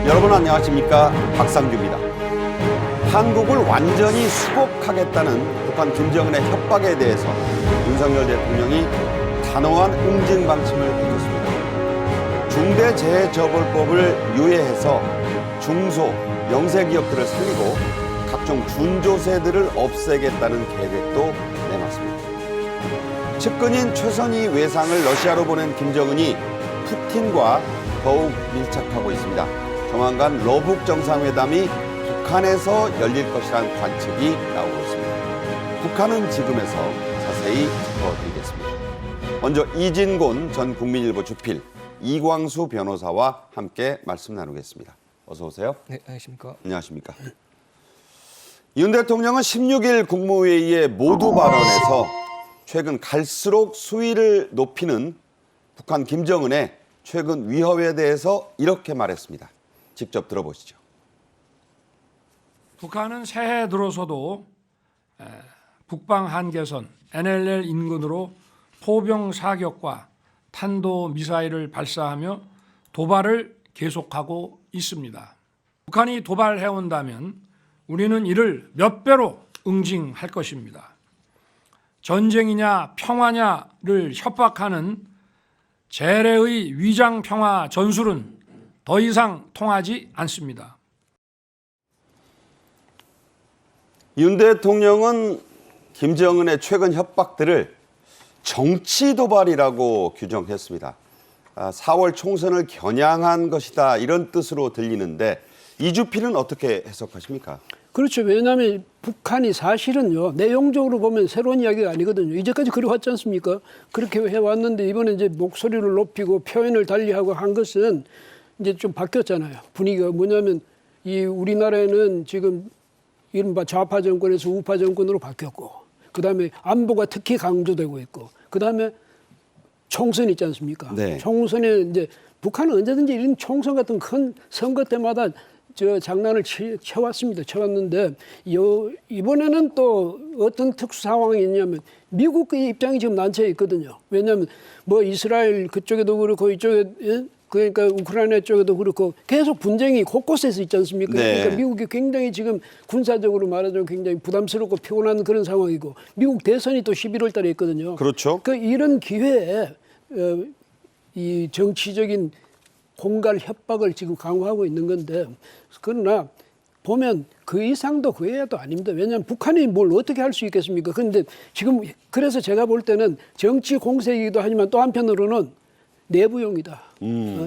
여러분 안녕하십니까? 박상규입니다. 한국을 완전히 수복하겠다는 북한 김정은의 협박에 대해서 윤석열 대통령이 단호한 응징 방침을 밝혔습니다. 중대재해처벌법을 유예해서 중소, 영세기업들을 살리고 각종 준조세들을 없애겠다는 계획도 내놨습니다. 측근인 최선희 외상을 러시아로 보낸 김정은이 푸틴과 더욱 밀착하고 있습니다. 조만간 러북 정상회담이 북한에서 열릴 것이라는 관측이 나오고 있습니다. 북한은 지금에서 자세히 짚어드리겠습니다. 먼저 이진곤 전 국민일보 주필, 이광수 변호사와 함께 말씀 나누겠습니다. 어서 오세요. 네, 안녕하십니까. 안녕하십니까. 윤 대통령은 16일 국무회의에 모두 발언에서 최근 갈수록 수위를 높이는 북한 김정은의 최근 위협에 대해서 이렇게 말했습니다. 직접 들어보시죠. 북한은 새해 들어서도 북방 한계선 NLL 인근으로 포병 사격과 탄도 미사일을 발사하며 도발을 계속하고 있습니다. 북한이 도발해온다면 우리는 이를 몇 배로 응징할 것입니다. 전쟁이냐 평화냐를 협박하는 재래의 위장 평화 전술은 더 이상 통하지 않습니다. 윤 대통령은 김정은의 최근 협박들을 정치 도발이라고 규정했습니다. 4월 총선을 겨냥한 것이다 이런 뜻으로 들리는데 이주필은 어떻게 해석하십니까? 그렇죠. 왜냐하면 북한이 사실은요, 내용적으로 보면 새로운 이야기가 아니거든요. 이제까지 그래왔지 않습니까? 그렇게 해왔는데 이번에 이제 목소리를 높이고 표현을 달리하고 한 것은 이제 좀 바뀌었잖아요. 분위기가 뭐냐면 이 우리나라에는 지금 이른바 좌파 정권에서 우파 정권으로 바뀌었고, 그 다음에 안보가 특히 강조되고 있고, 그 다음에 총선 있지 않습니까? 네. 총선에 이제 북한은 언제든지 이런 총선 같은 큰 선거 때마다 장난을 쳐왔습니다. 쳐왔는데 이번에는 또 어떤 특수 상황이 있냐면 미국의 입장이 지금 난처해 있거든요. 왜냐하면 뭐 이스라엘 그쪽에도 그렇고 이쪽에 그러니까 우크라이나 쪽에도 그렇고 계속 분쟁이 곳곳에서 있지 않습니까? 네. 그러니까 미국이 굉장히 지금 군사적으로 말하자면 굉장히 부담스럽고 피곤한 그런 상황이고 미국 대선이 또 11월 달에 있거든요. 그렇죠. 그러니까 이런 기회에 이 정치적인 공갈 협박을 지금 강화하고 있는 건데, 그러나 보면 그 이상도 그 이하도 아닙니다. 왜냐하면 북한이 뭘 어떻게 할 수 있겠습니까? 그런데 지금 그래서 제가 볼 때는 정치 공세이기도 하지만 또 한편으로는 내부용이다.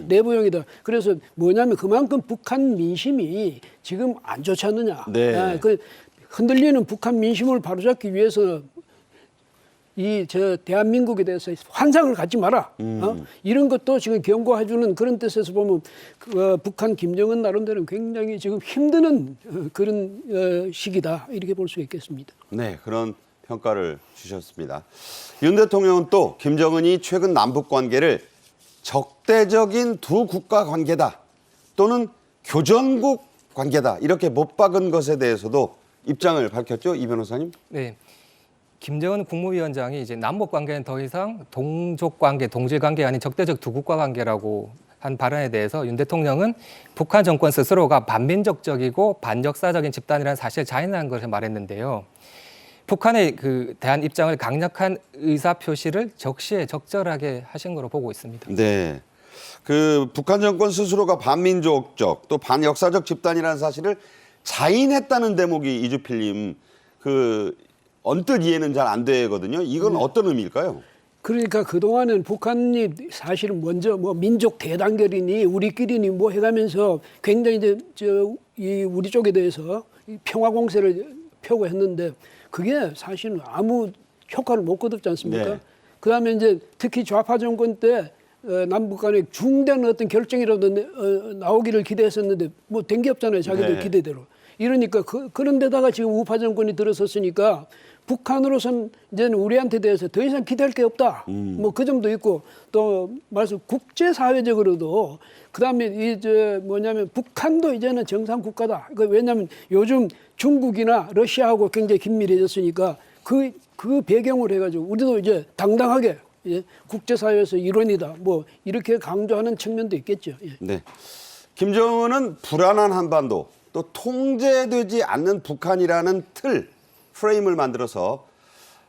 내부용이다. 그래서 뭐냐면 그만큼 북한 민심이 지금 안 좋지 않느냐. 네. 그 흔들리는 북한 민심을 바로잡기 위해서 대한민국에 대해서 환상을 갖지 마라. 이런 것도 지금 경고해주는 그런 뜻에서 보면 북한 김정은 나름대로는 굉장히 지금 힘드는 그런 시기다. 이렇게 볼 수 있겠습니다. 네, 그런 평가를 주셨습니다. 윤 대통령은 또 김정은이 최근 남북 관계를 적대적인 두 국가 관계다 또는 교전국 관계다 이렇게 못 박은 것에 대해서도 입장을 밝혔죠, 이 변호사님? 네. 김정은 국무위원장이 이제 남북 관계는 더 이상 동족 관계, 동질 관계가 아닌 적대적 두 국가 관계라고 한 발언에 대해서 윤 대통령은 북한 정권 스스로가 반민족적이고 반역사적인 집단이라는 사실을 자인한 것을 말했는데요. 북한의 대한 입장을 강력한 의사 표시를 적시에 적절하게 하신 거로 보고 있습니다. 네. 북한 정권 스스로가 반민족적 또 반역사적 집단이라는 사실을 자인했다는 대목이 이주필님 언뜻 이해는 잘 안 되거든요. 이건 어떤 의미일까요? 그러니까 그동안은 북한이 사실은 먼저 뭐 민족 대단결이니 우리끼리니 뭐 해가면서 굉장히 이 우리 쪽에 대해서 평화 공세를 펴고 했는데 그게 사실은 아무 효과를 못 거뒀지 않습니까? 네. 그다음에 이제 특히 좌파 정권 때 남북 간에 중대한 어떤 결정이라도 나오기를 기대했었는데 뭐 된 게 없잖아요. 자기들 네. 기대대로. 이러니까 그런 데다가 지금 우파 정권이 들어섰으니까 북한으로선 이제는 우리한테 대해서 더 이상 기대할 게 없다. 뭐 그 점도 있고 또 말씀 국제사회적으로도 그다음에 뭐냐면 북한도 이제는 정상 국가다. 왜냐하면 요즘 중국이나 러시아하고 굉장히 긴밀해졌으니까 그 배경으로 해가지고 우리도 이제 당당하게 국제사회에서 일원이다. 뭐 이렇게 강조하는 측면도 있겠죠. 예. 네. 김정은은 불안한 한반도, 또 통제되지 않는 북한이라는 프레임을 만들어서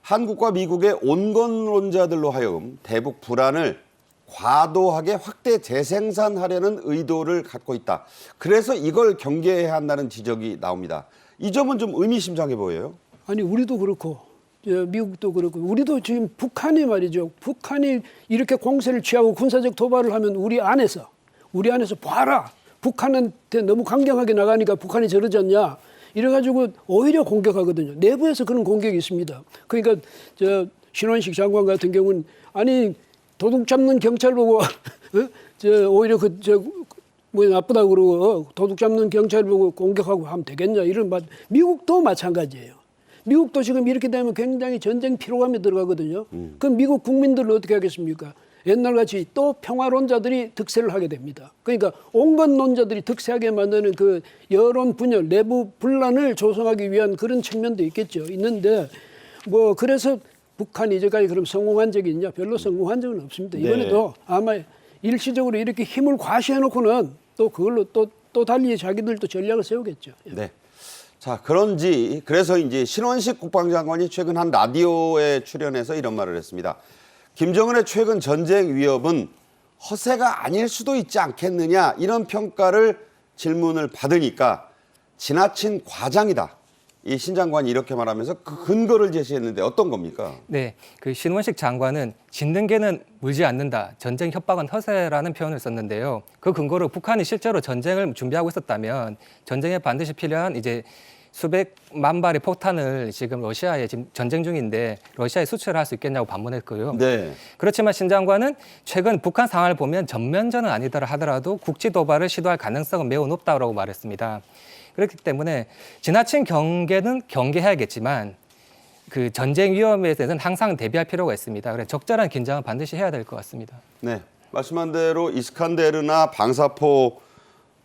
한국과 미국의 온건론자들로 하여금 대북 불안을 과도하게 확대 재생산하려는 의도를 갖고 있다. 그래서 이걸 경계해야 한다는 지적이 나옵니다. 이 점은 좀 의미심장해 보여요. 아니 우리도 그렇고 미국도 그렇고 우리도 지금 북한이 말이죠. 북한이 이렇게 공세를 취하고 군사적 도발을 하면 우리 안에서 봐라. 북한한테 너무 강경하게 나가니까 북한이 저러지 않냐. 이래가지고 오히려 공격하거든요. 내부에서 그런 공격이 있습니다. 그러니까 신원식 장관 같은 경우는 아니 도둑 잡는 경찰 보고 오히려 뭐 나쁘다고 그러고 도둑 잡는 경찰 보고 공격하고 하면 되겠냐 이런 말. 미국도 마찬가지예요. 미국도 지금 이렇게 되면 굉장히 전쟁 피로감에 들어가거든요. 그럼 미국 국민들은 어떻게 하겠습니까? 옛날같이 또 평화론자들이 득세를 하게 됩니다. 그러니까 온건론자들이 득세하게 만드는 그 여론 분열, 내부 분란을 조성하기 위한 그런 측면도 있겠죠. 있는데 뭐 그래서 북한이 이제까지 그럼 성공한 적이 있냐? 별로 성공한 적은 없습니다. 이번에도 아마 일시적으로 이렇게 힘을 과시해놓고는 또 그걸로 또 달리 자기들도 전략을 세우겠죠. 네. 자, 그래서 이제 신원식 국방장관이 최근 한 라디오에 출연해서 이런 말을 했습니다. 김정은의 최근 전쟁 위협은 허세가 아닐 수도 있지 않겠느냐 이런 평가를 질문을 받으니까 지나친 과장이다. 이 신 장관이 이렇게 말하면서 그 근거를 제시했는데 어떤 겁니까? 네, 그 신원식 장관은 짖는 개는 물지 않는다. 전쟁 협박은 허세라는 표현을 썼는데요. 그 근거로 북한이 실제로 전쟁을 준비하고 있었다면 전쟁에 반드시 필요한 이제 수백만 발의 폭탄을 지금 러시아에 지금 전쟁 중인데 러시아에 수출할 수 있겠냐고 반문했고요. 네. 그렇지만 신 장관은 최근 북한 상황을 보면 전면전은 아니더라 하더라도 국지 도발을 시도할 가능성은 매우 높다고 말했습니다. 그렇기 때문에 지나친 경계는 경계해야겠지만 그 전쟁 위험에 대해서는 항상 대비할 필요가 있습니다. 그래서 적절한 긴장은 반드시 해야 될 것 같습니다. 네. 말씀한 대로 이스칸데르나 방사포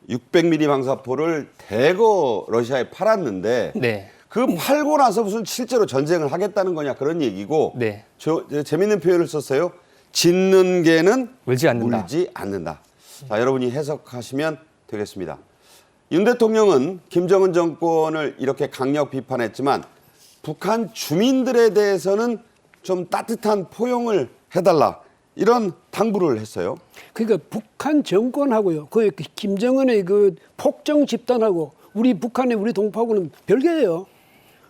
600mm 방사포를 대거 러시아에 팔았는데 네. 그 팔고 나서 무슨 실제로 전쟁을 하겠다는 거냐 그런 얘기고 네. 재밌는 표현을 썼어요. 짖는 개는 물지 않는다. 물지 않는다. 자, 여러분이 해석하시면 되겠습니다. 윤 대통령은 김정은 정권을 이렇게 강력 비판했지만 북한 주민들에 대해서는 좀 따뜻한 포용을 해달라 이런 당부를 했어요. 그러니까 북한 정권하고요. 그 김정은의 그 폭정 집단하고 우리 북한의 우리 동포하고는 별개예요.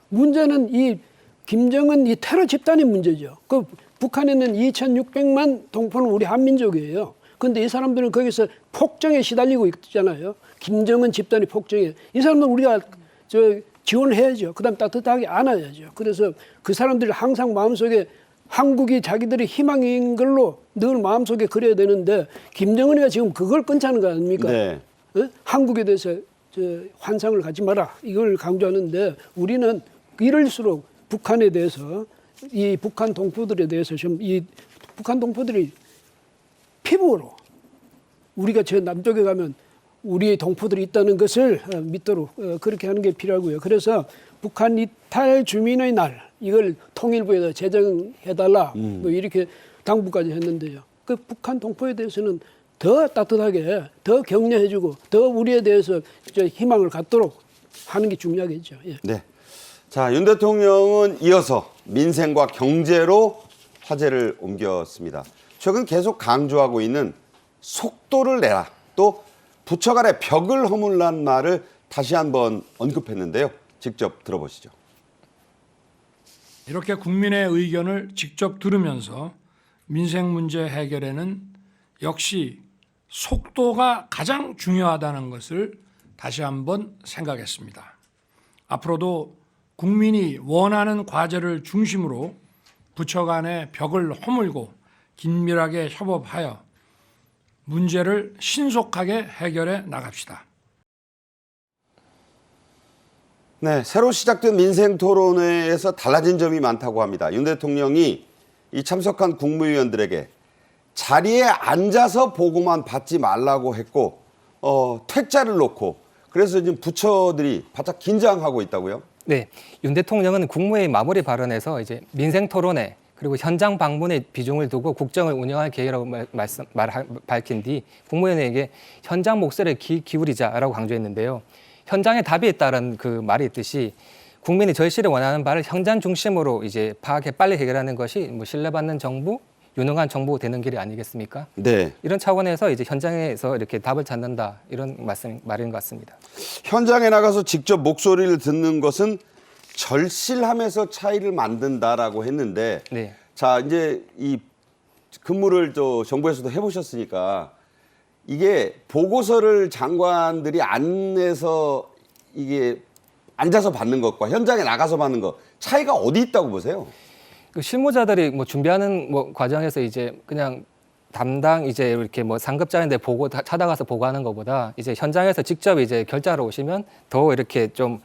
문제는 이 김정은 이 테러 집단의 문제죠. 그 북한에는 2,600만 동포는 우리 한민족이에요. 그런데 이 사람들은 거기서 폭정에 시달리고 있잖아요. 김정은 집단의 폭정에. 이 사람들은 우리가 지원해야죠. 그다음 따뜻하게 안아야죠. 그래서 그 사람들이 항상 마음속에 한국이 자기들의 희망인 걸로 늘 마음속에 그려야 되는데 김정은이가 지금 그걸 끊자는 거 아닙니까? 네. 한국에 대해서 환상을 갖지 마라. 이걸 강조하는데 우리는 이럴수록 북한에 대해서 이 북한 동포들에 대해서 좀 이 북한 동포들이 피부로 우리가 저 남쪽에 가면 우리의 동포들이 있다는 것을 믿도록 그렇게 하는 게 필요하고요. 그래서 북한 이탈 주민의 날 이걸 통일부에다 제정해달라 뭐 이렇게 당부까지 했는데요. 그 북한 동포에 대해서는 더 따뜻하게 더 격려해주고 더 우리에 대해서 희망을 갖도록 하는 게 중요하겠죠. 예. 네. 자, 윤 대통령은 이어서 민생과 경제로 화제를 옮겼습니다. 최근 계속 강조하고 있는 속도를 내라. 또 부처 간의 벽을 허물란 말을 다시 한번 언급했는데요. 직접 들어보시죠. 이렇게 국민의 의견을 직접 들으면서 민생 문제 해결에는 역시 속도가 가장 중요하다는 것을 다시 한번 생각했습니다. 앞으로도 국민이 원하는 과제를 중심으로 부처 간의 벽을 허물고 긴밀하게 협업하여 문제를 신속하게 해결해 나갑시다. 네, 새로 시작된 민생 토론회에서 달라진 점이 많다고 합니다. 윤 대통령이 이 참석한 국무위원들에게 자리에 앉아서 보고만 받지 말라고 했고 퇴짜를 놓고 그래서 지금 부처들이 바짝 긴장하고 있다고요? 네, 윤 대통령은 국무회의 마무리 발언에서 이제 민생 토론회 그리고 현장 방문의 비중을 두고 국정을 운영할 계획이라고 밝힌 뒤 국무위원에게 현장 목소리에 기울이자라고 강조했는데요. 현장에 답이 있다는 그 말이 있듯이 국민이 절실히 원하는 바를 현장 중심으로 이제 파악해 빨리 해결하는 것이 뭐 신뢰받는 정부, 유능한 정부 되는 길이 아니겠습니까? 네. 이런 차원에서 이제 현장에서 이렇게 답을 찾는다 이런 말인 것 같습니다. 현장에 나가서 직접 목소리를 듣는 것은 절실함에서 차이를 만든다라고 했는데, 네. 자 이제 이 근무를 또 정부에서도 해보셨으니까 이게 보고서를 장관들이 안에서 이게 앉아서 받는 것과 현장에 나가서 받는 것 차이가 어디 있다고 보세요? 그 실무자들이 뭐 준비하는 뭐 과정에서 이제 그냥 담당 이제 이렇게 뭐 상급자인데 찾아가서 보고하는 것보다 이제 현장에서 직접 이제 결자로 오시면 더 이렇게 좀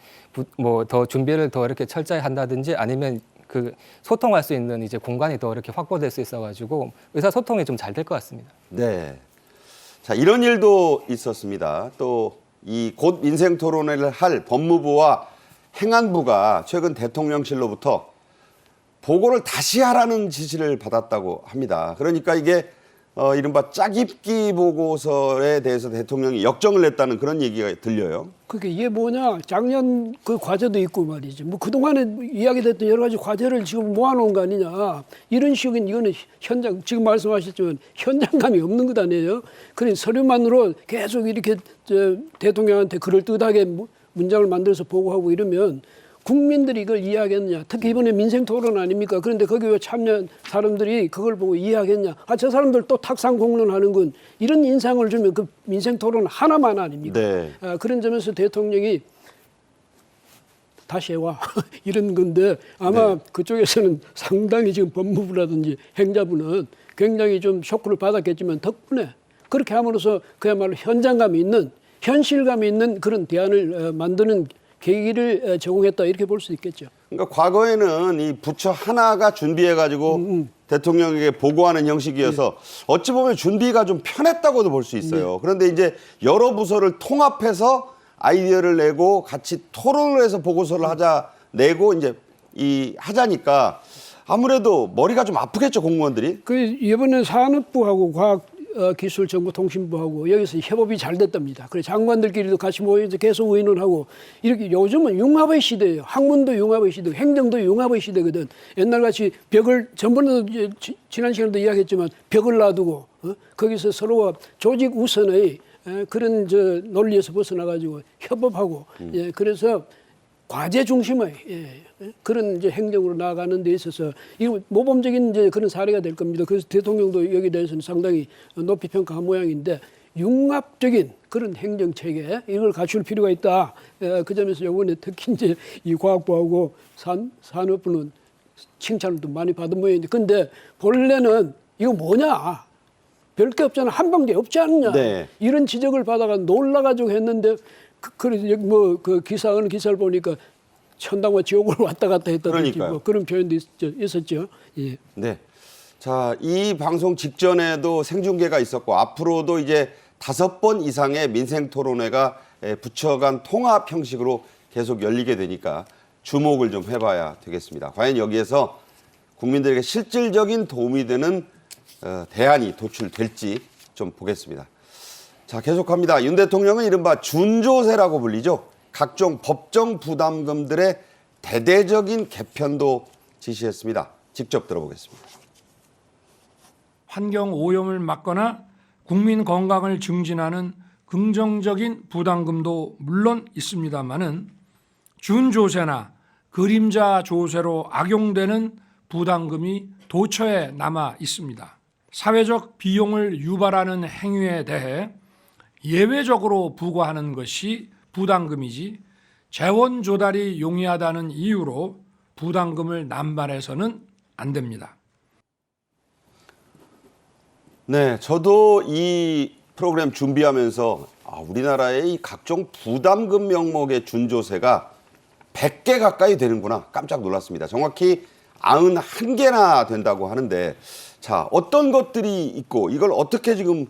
뭐 더 준비를 더 이렇게 철저히 한다든지 아니면 그 소통할 수 있는 이제 공간이 더 이렇게 확보될 수 있어가지고 의사소통이 좀 잘 될 것 같습니다. 네. 자, 이런 일도 있었습니다. 또 이 곧 민생 토론회를 할 법무부와 행안부가 최근 대통령실로부터 보고를 다시 하라는 지시를 받았다고 합니다. 그러니까 이게 이른바 짜깁기 보고서에 대해서 대통령이 역정을 냈다는 그런 얘기가 들려요. 그게 이게 뭐냐? 작년 그 과제도 있고 말이지. 뭐 그동안에 이야기됐던 여러 가지 과제를 지금 모아놓은 거 아니냐. 이런 식은 이거는 현장, 지금 말씀하셨지만 현장감이 없는 것 아니에요. 그러니 서류만으로 계속 이렇게 대통령한테 그럴듯하게 문장을 만들어서 보고하고 이러면 국민들이 이걸 이해하겠느냐. 특히 이번에 민생 토론 아닙니까? 그런데 거기 왜 참여한 사람들이 그걸 보고 이해하겠냐. 아, 저 사람들 또 탁상 공론하는 건 이런 인상을 주면 그 민생 토론 하나만 아닙니까? 네. 아, 그런 점에서 대통령이 다시 해와 이런 건데 아마 네. 그쪽에서는 상당히 지금 법무부라든지 행자부는 굉장히 좀 쇼크를 받았겠지만 덕분에 그렇게 함으로써 그야말로 현장감이 있는 현실감이 있는 그런 대안을 만드는 계기를 제공했다 이렇게 볼 수 있겠죠. 그러니까 과거에는 이 부처 하나가 준비해가지고 대통령에게 보고하는 형식이어서 어찌 보면 준비가 좀 편했다고도 볼 수 있어요. 그런데 이제 여러 부서를 통합해서 아이디어를 내고 같이 토론을 해서 보고서를 내고 이제 하자니까 아무래도 머리가 좀 아프겠죠, 공무원들이. 그 이번에 산업부하고 과학기술정보통신부하고 여기서 협업이 잘 됐답니다. 그래 장관들끼리도 같이 모여서 계속 의논하고 이렇게 요즘은 융합의 시대예요. 학문도 융합의 시대고 행정도 융합의 시대거든. 옛날같이 벽을 전번에도 지난 시간에도 이야기했지만 벽을 놔두고 거기서 서로가 조직 우선의 그런 논리에서 벗어나가지고 협업하고 그래서 과제 중심의 그런 행정으로 나아가는 데 있어서 이거 모범적인 그런 사례가 될 겁니다. 그래서 대통령도 여기에 대해서는 상당히 높이 평가한 모양인데 융합적인 그런 행정 체계 이걸 갖출 필요가 있다. 그 점에서 이번에 특히 이 과학부하고 산업부는 칭찬을 또 많이 받은 모양인데, 근데 본래는 이거 뭐냐? 별게 없잖아. 한방제 없지 않냐? 네. 이런 지적을 받아가 놀라가지고 했는데 그래서 그 어느 기사를 보니까 천당과 지옥을 왔다 갔다 했다든지 뭐 그런 표현도 있었죠. 예. 네. 자, 이 방송 직전에도 생중계가 있었고 앞으로도 이제 5번 이상의 민생 토론회가 부처 간 통합 형식으로 계속 열리게 되니까 주목을 좀 해봐야 되겠습니다. 과연 여기에서 국민들에게 실질적인 도움이 되는 대안이 도출될지 좀 보겠습니다. 자, 계속합니다. 윤 대통령은 이른바 준조세라고 불리죠. 각종 법정 부담금들의 대대적인 개편도 지시했습니다. 직접 들어보겠습니다. 환경 오염을 막거나 국민 건강을 증진하는 긍정적인 부담금도 물론 있습니다마는 준조세나 그림자 조세로 악용되는 부담금이 도처에 남아 있습니다. 사회적 비용을 유발하는 행위에 대해 예외적으로 부과하는 것이 부담금이지 재원 조달이 용이하다는 이유로 부담금을 남발해서는 안 됩니다. 네, 저도 이 프로그램 준비하면서 우리나라의 이 각종 부담금 명목의 준조세가 100개 가까이 되는구나 깜짝 놀랐습니다. 정확히 91개나 된다고 하는데, 자, 어떤 것들이 있고 이걸 어떻게 지금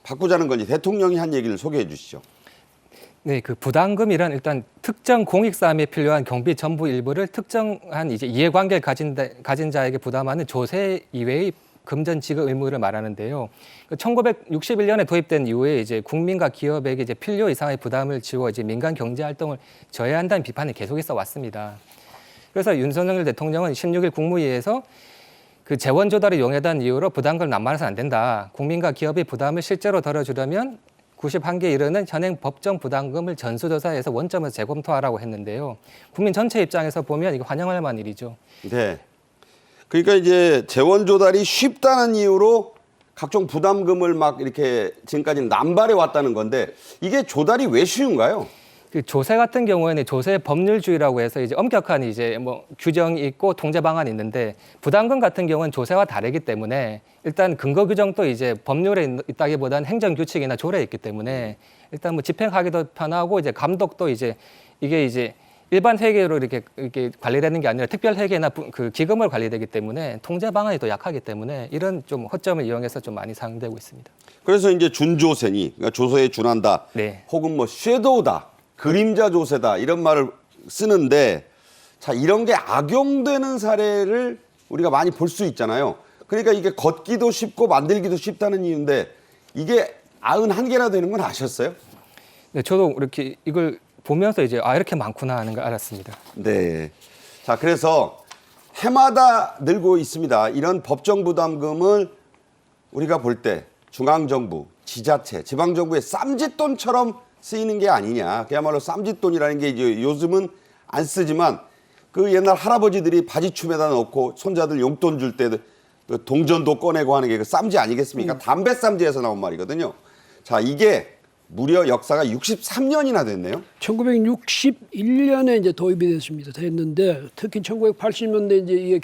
바꾸자는 건지 대통령이 한 얘기를 소개해 주시죠. 네, 그 부담금이란 일단 특정 공익 사업에 필요한 경비 전부 일부를 특정한 이제 이해관계를 가진 자에게 부담하는 조세 이외의 금전 지급 의무를 말하는데요. 1961년에 도입된 이후에 이제 국민과 기업에게 이제 필요 이상의 부담을 지워 이제 민간 경제 활동을 저해한다는 비판이 계속해서 왔습니다. 그래서 윤석열 대통령은 16일 국무회의에서 그 재원 조달을 용해한 이유로 부담금을 남발해서는 안 된다. 국민과 기업의 부담을 실제로 덜어주려면 91개 이르는 현행 법정 부담금을 전수조사해서 원점에서 재검토하라고 했는데요. 국민 전체 입장에서 보면 이거 환영할 만한 일이죠. 네. 그러니까 이제 재원 조달이 쉽다는 이유로 각종 부담금을 막 이렇게 지금까지 남발해 왔다는 건데 이게 조달이 왜 쉬운가요? 그 조세 같은 경우에는 조세 법률주의라고 해서 이제 엄격한 이제 뭐 규정이 있고 통제 방안이 있는데 부담금 같은 경우는 조세와 다르기 때문에 일단 근거 규정도 이제 법률에 있다기보다는 행정 규칙이나 조례에 있기 때문에 일단 뭐 집행하기도 편하고 이제 감독도 이제 이게 이제 일반 회계로 이렇게 관리되는 게 아니라 특별 회계나 그 기금을 관리되기 때문에 통제 방안이 더 약하기 때문에 이런 좀 허점을 이용해서 좀 많이 사용되고 있습니다. 그래서 이제 준조세니 그러니까 조세에 준한다. 네. 혹은 뭐 섀도우다. 그림자 조세다 이런 말을 쓰는데 자 이런 게 악용되는 사례를 우리가 많이 볼 수 있잖아요. 그러니까 이게 걷기도 쉽고 만들기도 쉽다는 이유인데 이게 91개나 되는 건 아셨어요? 네, 저도 이렇게 이걸 보면서 이제 이렇게 많구나 하는 걸 알았습니다. 네. 자 그래서 해마다 늘고 있습니다. 이런 법정 부담금을 우리가 볼 때 중앙정부, 지자체, 지방정부의 쌈짓돈처럼 쓰이는 게 아니냐. 그야말로 쌈짓돈이라는 게 이제 요즘은 안 쓰지만 그 옛날 할아버지들이 바지춤에다 넣고 손자들 용돈 줄 때 동전도 꺼내고 하는 게 그 쌈지 아니겠습니까? 담배 쌈지에서 나온 말이거든요. 자, 이게 무려 역사가 63년이나 됐네요. 1961년에 이제 도입이 됐습니다. 됐는데 특히 1980년대 이제 이게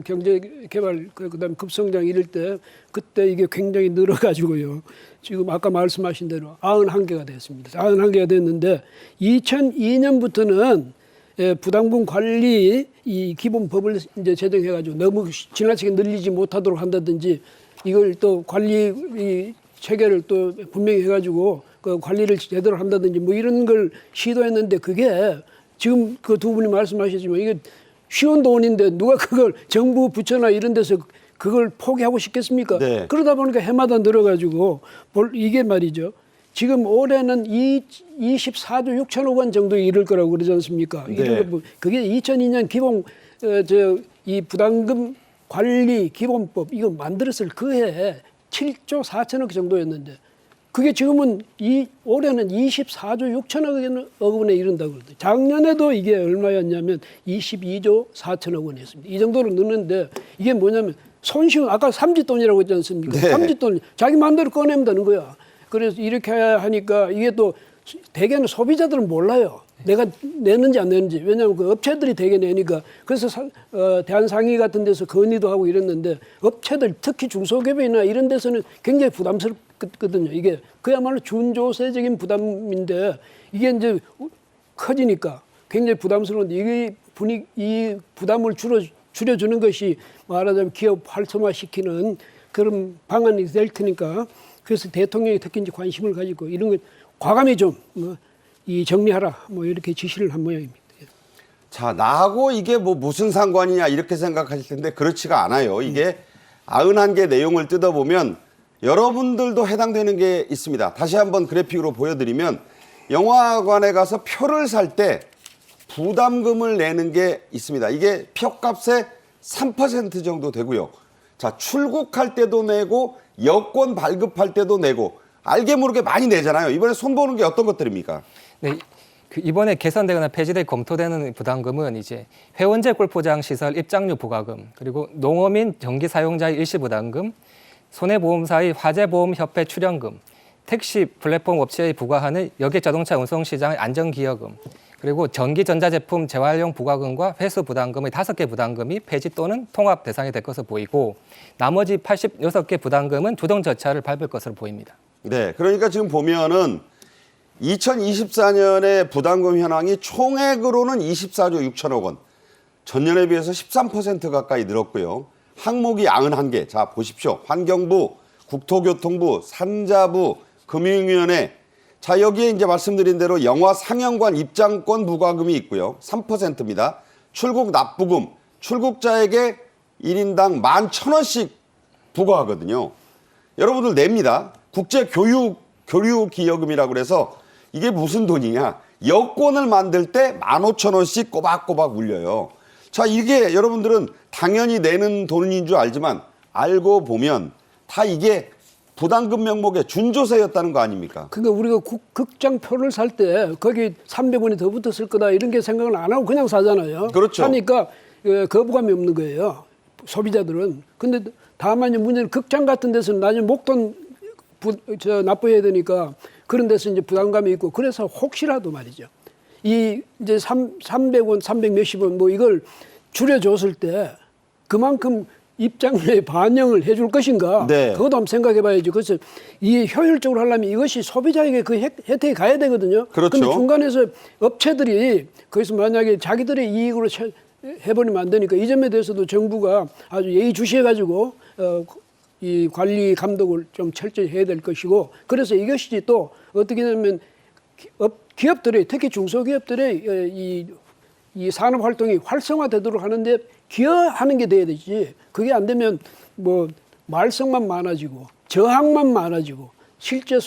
경제 개발 그다음 급성장 이럴 때 그때 이게 굉장히 늘어가지고요. 지금 아까 말씀하신 대로 91개가 됐습니다. 91개가 됐는데 2002년부터는 부담금 관리 이 기본법을 이제 제정해가지고 너무 지나치게 늘리지 못하도록 한다든지 이걸 또 관리 이 체계를 또 분명히 해가지고 그 관리를 제대로 한다든지 뭐 이런 걸 시도했는데 그게 지금 그 두 분이 말씀하셨지만 이게 쉬운 돈인데 누가 그걸 정부 부처나 이런 데서 그걸 포기하고 싶겠습니까? 네. 그러다 보니까 해마다 늘어가지고 이게 말이죠. 지금 올해는 24조 6천억 원 정도 이를 거라고 그러지 않습니까? 네. 그게 2002년 기본 이 부담금 관리 기본법 이거 만들었을 그해 7조 4천억 정도였는데 그게 지금은 올해는 24조 6천억 원에 이른다고 그러더라고요. 작년에도 이게 얼마였냐면 22조 4천억 원이었습니다. 이 정도로 느는데 이게 뭐냐면 손쉬운 아까 삼짓돈이라고 했지 않습니까? 네. 삼짓돈 자기 마음대로 꺼내면 되는 거야. 그래서 이렇게 하니까 이게 또 대개는 소비자들은 몰라요. 내가 내는지 안 내는지. 왜냐하면 그 업체들이 대개 내니까. 그래서 대한상의 같은 데서 건의도 하고 이랬는데 업체들 특히 중소기업이나 이런 데서는 굉장히 부담스럽거든요. 이게 그야말로 준조세적인 부담인데 이게 이제 커지니까 굉장히 부담스러운데 이 부담을 줄여주는 것이 말하자면 기업 활성화시키는 그런 방안이 될 테니까 그래서 대통령이 특히 이제 관심을 가지고 이런 걸 과감히 좀 정리하라 뭐 이렇게 지시를 한 모양입니다. 자, 나하고 이게 뭐 무슨 상관이냐 이렇게 생각하실 텐데 그렇지가 않아요. 이게 91개 내용을 뜯어보면 여러분들도 해당되는 게 있습니다. 다시 한번 그래픽으로 보여드리면 영화관에 가서 표를 살 때 부담금을 내는 게 있습니다. 이게 표값의 3% 정도 되고요. 자, 출국할 때도 내고 여권 발급할 때도 내고 알게 모르게 많이 내잖아요. 이번에 손보는 게 어떤 것들입니까? 네, 그 이번에 개선되거나 폐지될 검토되는 부담금은 이제 회원제 골프장 시설 입장료 부과금, 그리고 농어민 전기 사용자의 일시 부담금, 손해보험사의 화재보험협회 출연금, 택시 플랫폼 업체에 부과하는 여객 자동차 운송 시장의 안전기여금, 그리고 전기 전자제품 재활용 부과금과 회수 부담금의 5개 부담금이 폐지 또는 통합 대상이 될 것으로 보이고 나머지 86개 부담금은 주동 절차를 밟을 것으로 보입니다. 네, 그러니까 지금 보면은 2024년에 부담금 현황이 총액으로는 24조 6천억 원, 전년에 비해서 13% 가까이 늘었고요. 항목이 91개. 자, 보십시오. 환경부, 국토교통부, 산자부, 금융위원회 자, 여기에 이제 말씀드린 대로 영화 상영관 입장권 부과금이 있고요. 3%입니다. 출국 납부금, 출국자에게 1인당 11,000원씩 부과하거든요. 여러분들 냅니다. 국제교류기여금이라고 그래서 이게 무슨 돈이냐. 여권을 만들 때 15,000원씩 꼬박꼬박 울려요. 자, 이게 여러분들은 당연히 내는 돈인 줄 알지만 알고 보면 다 이게 부담금 명목의 준조세였다는 거 아닙니까? 그러니까 우리가 극장표를 살 때 거기 300원이 더 붙었을 거다 이런 게 생각을 안 하고 그냥 사잖아요. 그렇죠. 사니까 거부감이 없는 거예요. 소비자들은. 근데 다만 문제는 극장 같은 데서는 나중에 목돈 납부해야 되니까 그런 데서 이제 부담감이 있고 그래서 혹시라도 말이죠. 이 이제 300원, 300 몇십 원 뭐 이걸 줄여줬을 때 그만큼 입장료에 반영을 해줄 것인가? 네. 그것도 한번 생각해 봐야죠. 그래서 이 효율적으로 하려면 이것이 소비자에게 그 혜택이 가야 되거든요. 그렇죠. 근데 중간에서 업체들이 거기서 만약에 자기들의 이익으로 해버리면 안 되니까 이 점에 대해서도 정부가 아주 예의주시해가지고 이 관리 감독을 좀 철저히 해야 될 것이고 그래서 이것이 또 어떻게 되면 기업들의 특히 중소기업들의 이 산업 활동이 활성화되도록 하는데 기여하는 게 돼야 되지. 그게 안 되면 뭐 말썽만 많아지고 저항만 많아지고 실제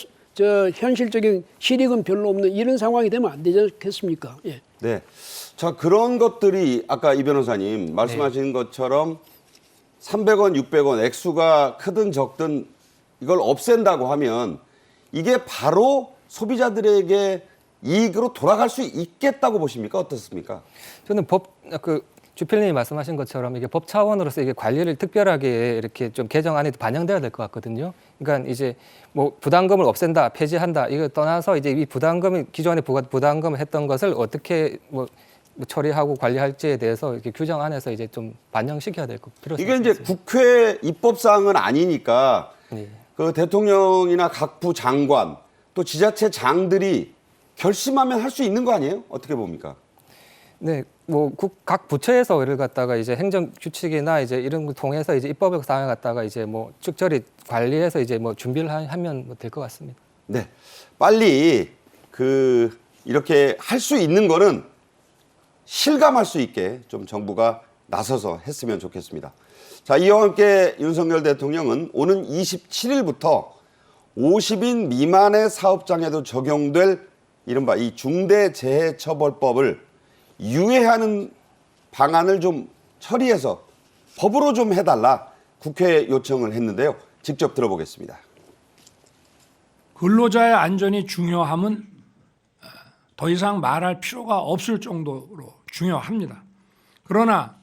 현실적인 실익은 별로 없는 이런 상황이 되면 안 되지 않겠습니까? 예. 네. 자, 그런 것들이 아까 이 변호사님 말씀하신 것처럼 300원, 600원 액수가 크든 적든 이걸 없앤다고 하면 이게 바로 소비자들에게 이익으로 돌아갈 수 있겠다고 보십니까? 어떻습니까? 저는 주필님이 말씀하신 것처럼 이게 법 차원으로서 이게 관리를 특별하게 이렇게 좀 개정안에 반영돼야 될 것 같거든요. 그러니까 이제 뭐 부담금을 없앤다, 폐지한다 이거 떠나서 이제 이 부담금이 기존에 부담금을 했던 것을 어떻게 뭐 처리하고 관리할지에 대해서 이렇게 규정안에서 이제 좀 반영시켜야 될 것 필요성이 이게 이제 있습니다. 국회 입법 사항은 아니니까 네. 그 대통령이나 각부 장관 또 지자체 장들이 결심하면 할 수 있는 거 아니에요? 어떻게 봅니까? 네, 뭐 각 부처에서 이를 갖다가 이제 행정 규칙이나 이제 이런 걸 통해서 이제 입법 사항을 갖다가 이제 뭐 적절히 관리해서 이제 뭐 준비를 하면 될 것 같습니다. 네, 빨리 이렇게 할 수 있는 거는 실감할 수 있게 좀 정부가 나서서 했으면 좋겠습니다. 자, 이와 함께 윤석열 대통령은 오는 27일부터 50인 미만의 사업장에도 적용될 이른바 이 중대재해처벌법을 유예하는 방안을 좀 처리해서 법으로 좀 해달라 국회에 요청을 했는데요. 직접 들어보겠습니다. 근로자의 안전이 중요함은 더 이상 말할 필요가 없을 정도로 중요합니다. 그러나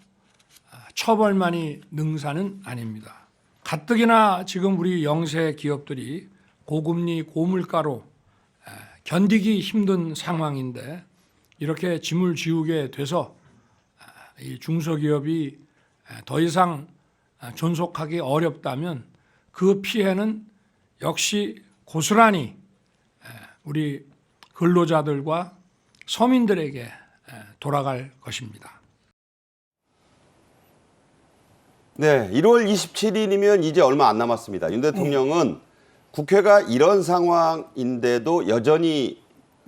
처벌만이 능사는 아닙니다. 가뜩이나 지금 우리 영세 기업들이 고금리 고물가로 견디기 힘든 상황인데 이렇게 짐을 지우게 돼서 이 중소기업이 더 이상 존속하기 어렵다면 그 피해는 역시 고스란히 우리 근로자들과 서민들에게 돌아갈 것입니다. 네, 1월 27일이면 이제 얼마 안 남았습니다. 윤 대통령은 국회가 이런 상황인데도 여전히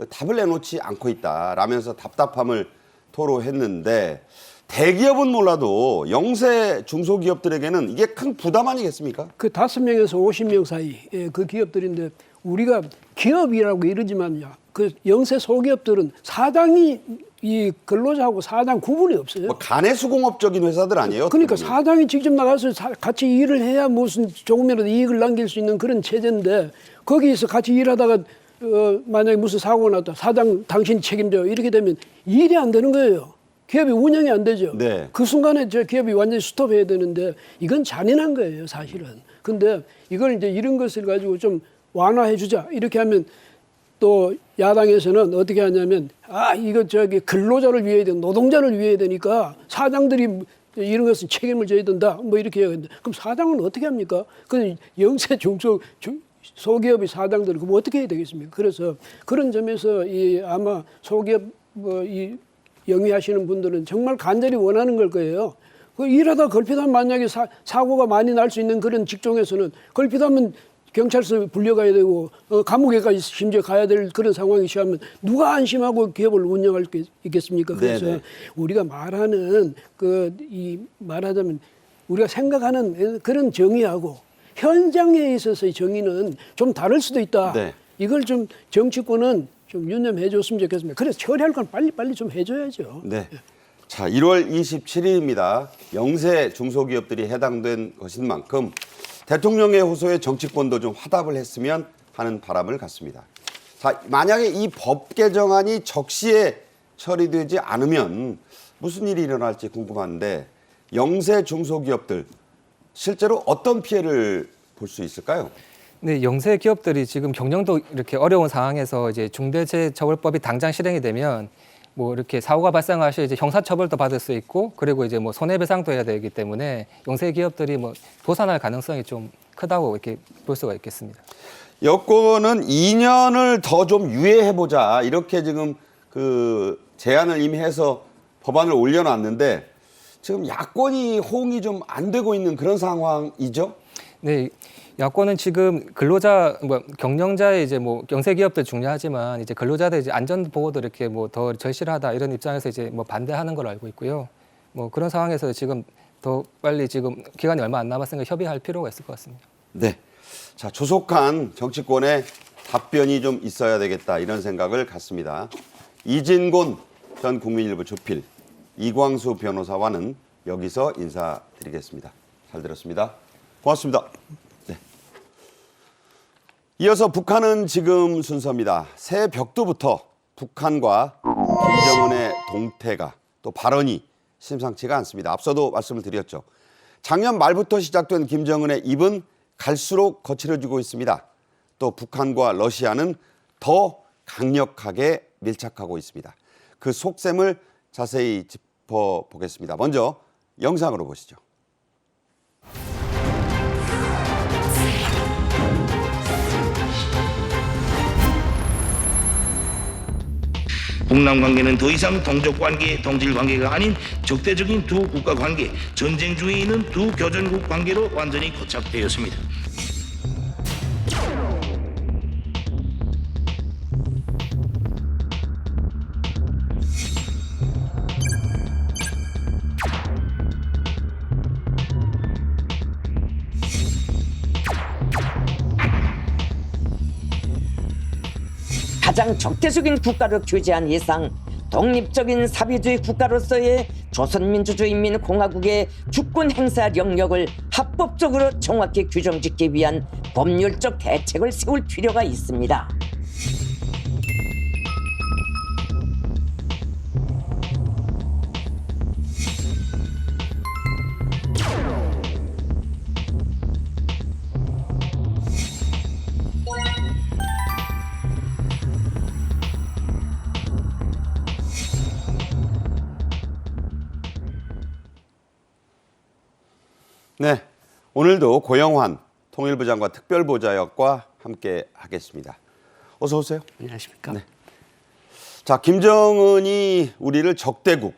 답을 내놓지 않고 있다라면서 답답함을 토로했는데 대기업은 몰라도 영세 중소기업들에게는 이게 큰 부담 아니겠습니까? 그 5명에서 50명 사이 그 기업들인데 우리가 기업이라고 이러지만요. 그 영세 소기업들은 사장이 이 근로자하고 사장 구분이 없어요. 뭐 간해수공업적인 회사들 아니에요? 그러니까 어떻게 보면. 사장이 직접 나가서 같이 일을 해야 무슨 조금이라도 이익을 남길 수 있는 그런 체제인데 거기서 같이 일하다가 만약에 무슨 사고가 났다. 사장 당신이 책임져. 이렇게 되면 일이 안 되는 거예요. 기업이 운영이 안 되죠. 네. 그 순간에 저 기업이 완전히 스톱해야 되는데 이건 잔인한 거예요, 사실은. 근데 이걸 이제 이런 것을 가지고 좀 완화해 주자. 이렇게 하면 또 야당에서는 어떻게 하냐면 이거 근로자를 위해야 되고 노동자를 위해야 되니까 사장들이 이런 것은 책임을 져야 된다. 뭐 이렇게 해야 된다. 그럼 사장은 어떻게 합니까? 그 영세 소기업의 사장들은 그럼 어떻게 해야 되겠습니까? 그래서 그런 점에서 아마 소기업 영위하시는 분들은 정말 간절히 원하는 걸 거예요. 그 일하다 걸핏하면 만약에 사고가 많이 날 수 있는 그런 직종에서는 걸핏하면 경찰서 불려가야 되고 감옥에까지 심지어 가야 될 그런 상황이 시하면 누가 안심하고 기업을 운영할 게 있겠습니까? 그래서 네네. 우리가 말하는 말하자면 우리가 생각하는 그런 정의하고 현장에 있어서의 정의는 좀 다를 수도 있다. 네. 이걸 좀 정치권은 좀 유념해 줬으면 좋겠습니다. 그래서 처리할 건 빨리 좀 해줘야죠. 네. 자, 1월 27일입니다. 영세 중소기업들이 해당된 것인 만큼 대통령의 호소에 정치권도 좀 화답을 했으면 하는 바람을 갖습니다. 자, 만약에 이 법 개정안이 적시에 처리되지 않으면 무슨 일이 일어날지 궁금한데 영세 중소기업들 실제로 어떤 피해를 볼 수 있을까요? 네, 영세 기업들이 지금 경영도 이렇게 어려운 상황에서 이제 중대재해처벌법이 당장 실행이 되면 뭐 이렇게 사고가 발생할 시 이제 형사처벌도 받을 수 있고 그리고 이제 뭐 손해배상도 해야 되기 때문에 영세 기업들이 뭐 도산할 가능성이 좀 크다고 이렇게 볼 수가 있겠습니다. 여권은 2년을 더 좀 유예해 보자 이렇게 지금 그 제안을 이미 해서 법안을 올려놨는데 지금 야권이 호응이 좀 안 되고 있는 그런 상황이죠? 네, 야권은 지금 근로자, 경영자의 이제 뭐 영세 기업들 중요하지만 이제 근로자들 이제 안전 보호도 이렇게 뭐 더 절실하다 이런 입장에서 이제 뭐 반대하는 걸로 알고 있고요. 뭐 그런 상황에서 지금 더 빨리 지금 기간이 얼마 안 남았으니까 협의할 필요가 있을 것 같습니다. 네. 자, 조속한 정치권의 답변이 좀 있어야 되겠다 이런 생각을 갖습니다. 이진곤 전 국민일보 주필, 이광수 변호사와는 여기서 인사드리겠습니다. 잘 들었습니다. 고맙습니다. 네. 이어서 북한은 지금 순서입니다. 새 벽두부터 북한과 김정은의 동태가 또 발언이 심상치가 않습니다. 앞서도 말씀을 드렸죠. 작년 말부터 시작된 김정은의 입은 갈수록 거칠어지고 있습니다. 또 북한과 러시아는 더 강력하게 밀착하고 있습니다. 그 속셈을 자세히 짚어보겠습니다. 먼저 영상으로 보시죠. 북남 관계는 더 이상 동족 관계, 동질 관계가 아닌 적대적인 두 국가 관계, 전쟁 중에 있는 두 교전국 관계로 완전히 고착되었습니다. 가장 적대적인 국가로 규제한 이상 독립적인 사회주의 국가로서의 조선민주주의인민공화국의 주권 행사 영역을 합법적으로 정확히 규정짓기 위한 법률적 대책을 세울 필요가 있습니다. 네, 오늘도 고영환 통일부 장관 특별보좌역과 함께 하겠습니다. 어서 오세요. 안녕하십니까? 네. 자, 김정은이 우리를 적대국,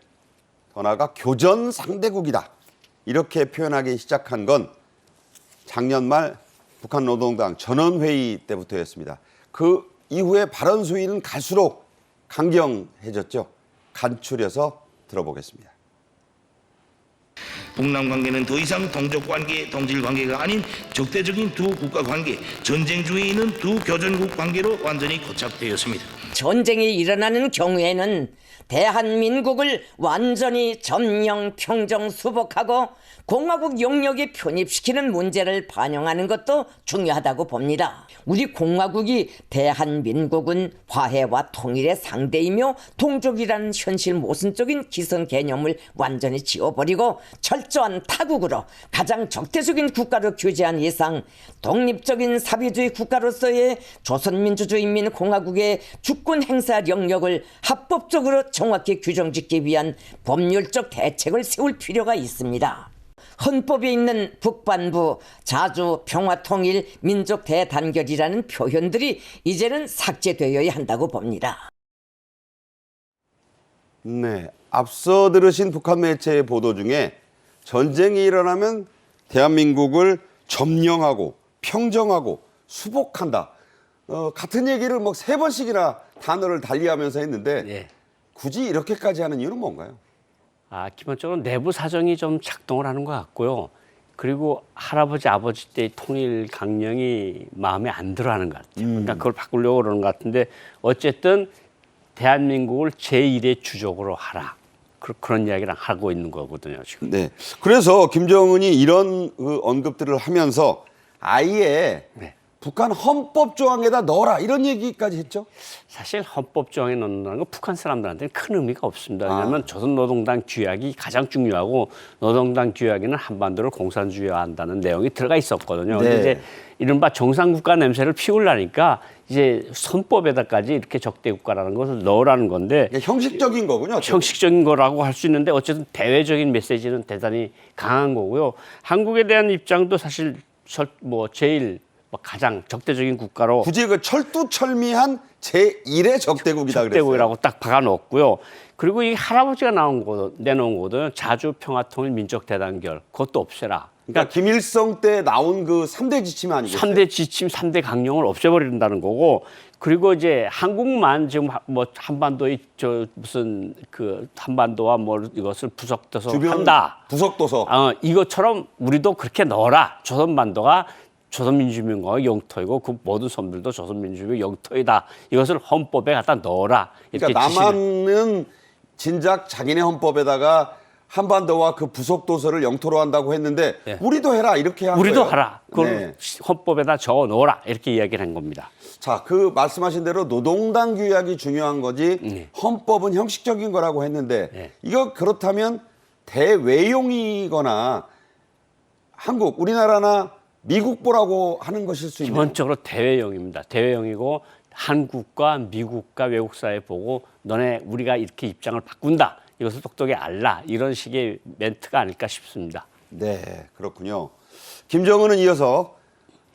더 나아가 교전 상대국이다. 이렇게 표현하기 시작한 건 작년 말 북한 노동당 전원회의 때부터였습니다. 그 이후에 발언 수위는 갈수록 강경해졌죠. 간추려서 들어보겠습니다. 북남 관계는 더 이상 동족 관계, 동질 관계가 아닌 적대적인 두 국가 관계, 전쟁 중에 있는 두 교전국 관계로 완전히 고착되었습니다. 전쟁이 일어나는 경우에는 대한민국을 완전히 점령, 평정, 수복하고 공화국 영역에 편입시키는 문제를 반영하는 것도 중요하다고 봅니다. 우리 공화국이 대한민국은 화해와 통일의 상대이며 동족이라는 현실 모순적인 기성 개념을 완전히 지워버리고 철저한 타국으로 가장 적대적인 국가로 규제한 이상 독립적인 사회주의 국가로서의 조선민주주의인민공화국의 주권 행사 영역을 합법적으로 정확히 규정짓기 위한 법률적 대책을 세울 필요가 있습니다. 헌법에 있는 북반부, 자주, 평화통일, 민족 대단결이라는 표현들이 이제는 삭제되어야 한다고 봅니다. 네, 앞서 들으신 북한 매체의 보도 중에 전쟁이 일어나면 대한민국을 점령하고 평정하고 수복한다. 같은 얘기를 뭐 3번씩이나 단어를 달리하면서 했는데 예. 굳이 이렇게까지 하는 이유는 뭔가요? 기본적으로 내부 사정이 좀 작동을 하는 것 같고요. 그리고 할아버지, 아버지 때의 통일 강령이 마음에 안 들어하는 것 같아요. 그러니까 그걸 바꾸려고 그러는 것 같은데 어쨌든 대한민국을 제1의 주적으로 하라. 그런 이야기를 하고 있는 거거든요, 지금. 네. 그래서 김정은이 이런 그 언급들을 하면서 아예 네. 북한 헌법 조항에다 넣어라 이런 얘기까지 했죠. 사실 헌법 조항에 넣는다는 건 북한 사람들한테는 큰 의미가 없습니다. 왜냐하면 조선노동당 규약이 가장 중요하고 노동당 규약에는 한반도를 공산주의화한다는 내용이 들어가 있었거든요. 네. 근데 이제 이른바 정상국가 냄새를 피우려니까 이제 헌법에다까지 이렇게 적대국가라는 것을 넣으라는 건데 이게 형식적인 거군요. 형식적인 거라고 할 수 있는데 어쨌든 대외적인 메시지는 대단히 강한 거고요. 한국에 대한 입장도 사실 뭐 제일 가장 적대적인 국가로 굳이 그 철두철미한 제1의 적대국이다 그랬어요. 적대국이라고 딱 박아놓고요. 그리고 이 할아버지가 내놓은 거거든. 자주평화통일 민족대단결 그것도 없애라. 그러니까 김일성 때 나온 그 3대 지침 아니겠어요? 3대 지침, 3대 강령을 없애버린다는 거고, 그리고 이제 한국만 지금 뭐 한반도의 무슨 그 한반도와 뭐 이것을 부속돼서 주변 한다. 부속도서. 이것처럼 우리도 그렇게 넣어라. 조선반도가 조선민주주의민국의 영토이고 그 모든 섬들도 조선민주주의 영토이다. 이것을 헌법에 갖다 넣어라. 이렇게 그러니까 지시를. 남한은 진작 자기네 헌법에다가 한반도와 그 부속도서를 영토로 한다고 했는데 네. 우리도 해라 이렇게 한 우리도 거예요. 하라. 그걸 네. 헌법에다 적어 넣어라. 이렇게 이야기를 한 겁니다. 자, 그 말씀하신 대로 노동당 규약이 중요한 거지 네. 헌법은 형식적인 거라고 했는데 네. 이거 그렇다면 대외용이거나 한국, 우리나라나 미국보라고 하는 것일 수 있나요? 기본적으로 대외용입니다. 대외용이고 한국과 미국과 외국사회 보고 너네 우리가 이렇게 입장을 바꾼다. 이것을 똑똑히 알라. 이런 식의 멘트가 아닐까 싶습니다. 네, 그렇군요. 김정은은 이어서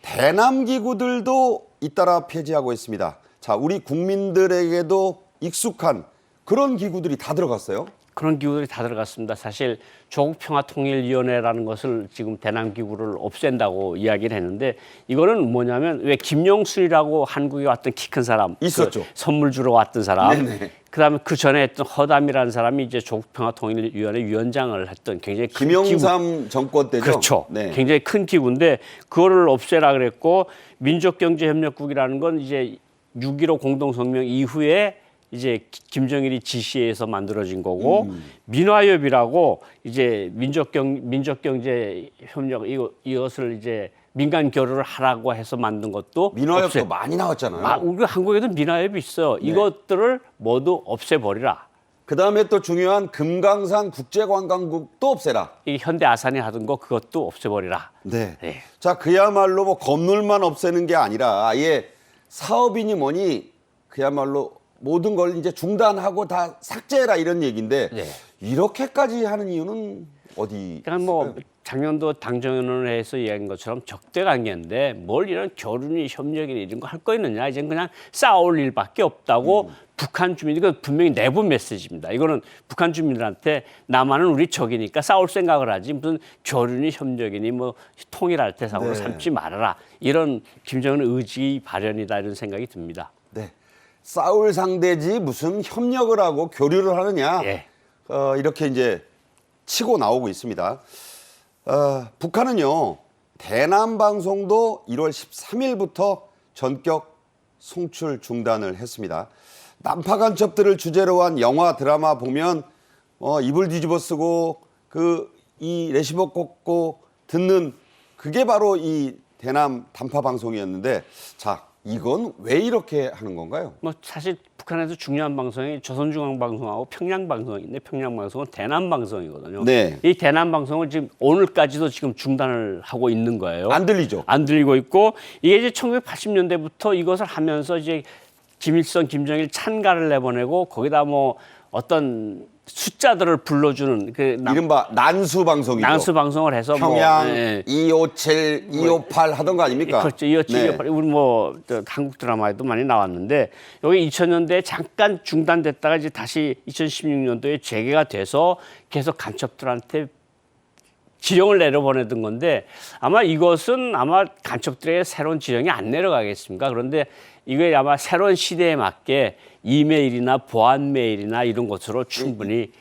대남 기구들도 잇따라 폐지하고 있습니다. 자, 우리 국민들에게도 익숙한 그런 기구들이 다 들어갔어요. 그런 기구들이 다 들어갔습니다. 사실 조국평화통일위원회라는 것을 지금 대남기구를 없앤다고 이야기를 했는데 이거는 뭐냐면 왜 김용순이라고 한국에 왔던 키 큰 사람 있었죠. 그 선물 주러 왔던 사람 네네. 그다음에 그 전에 했던 허담이라는 사람이 이제 조국평화통일위원회 위원장을 했던 굉장히 큰 기구. 김영삼 정권 때죠. 그렇죠. 네. 굉장히 큰 기구인데 그거를 없애라 그랬고 민족경제협력국이라는 건 이제 6.15 공동성명 이후에 이제 김정일이 지시해서 만들어진 거고 민화협이라고 이제 민족경제협력 이것을 이제 민간 교류를 하라고 해서 만든 것도 민화협도 많이 나왔잖아요. 우리 한국에도 민화협이 있어요. 네. 이것들을 모두 없애버리라. 그다음에 또 중요한 금강산 국제관광국도 없애라. 이 현대 아산이 하던 거 그것도 없애버리라. 네. 네. 자, 그야말로 뭐 건물만 없애는 게 아니라 아예 사업이니 뭐니 그야말로 모든 걸 이제 중단하고 다 삭제해라 이런 얘기인데 네. 이렇게까지 하는 이유는 어디? 그러니까 뭐 작년도 당정위원회에서 이야기한 것처럼 적대 관계인데 뭘 이런 교류니 협력이니 이런 거 할 거 있느냐 이제는 그냥 싸울 일밖에 없다고 북한 주민 이거 분명히 내부 메시지입니다. 이거는 북한 주민들한테 남한은 우리 적이니까 싸울 생각을 하지 무슨 교류니 협력이니 뭐 통일할 때 사고를 네. 삼지 말아라 이런 김정은 의지 발현이다 이런 생각이 듭니다. 네. 싸울 상대지 무슨 협력을 하고 교류를 하느냐. 예. 이렇게 이제 치고 나오고 있습니다. 북한은요. 대남 방송도 1월 13일부터 전격 송출 중단을 했습니다. 난파 간첩들을 주제로 한 영화 드라마 보면 입을 뒤집어 쓰고 이 레시버 꽂고 듣는 그게 바로 이 대남 단파 방송이었는데 자 이건 왜 이렇게 하는 건가요? 뭐 사실 북한에서 중요한 방송이 조선중앙방송하고 평양방송인데 평양방송은 대남방송이거든요. 네. 이 대남방송을 지금 오늘까지도 지금 중단을 하고 있는 거예요. 안 들리죠? 안 들리고 있고 이게 이제 1980년대부터 이것을 하면서 이제 김일성, 김정일 찬가를 내보내고 거기다 뭐 어떤 숫자들을 불러주는 이른바 난수 방송이죠. 난수 방송을 해서 평양 뭐, 예. 257, 258 하던 거 아닙니까? 그렇죠. 257, 네. 258. 우리 뭐 한국 드라마에도 많이 나왔는데 여기 2000년대에 잠깐 중단됐다가 이제 다시 2016년도에 재개가 돼서 계속 간첩들한테 지령을 내려보내던 건데 아마 이것은 아마 간첩들의 새로운 지령이 안 내려가겠습니까? 그런데 이게 아마 새로운 시대에 맞게 이메일이나 보안 메일이나 이런 것으로 충분히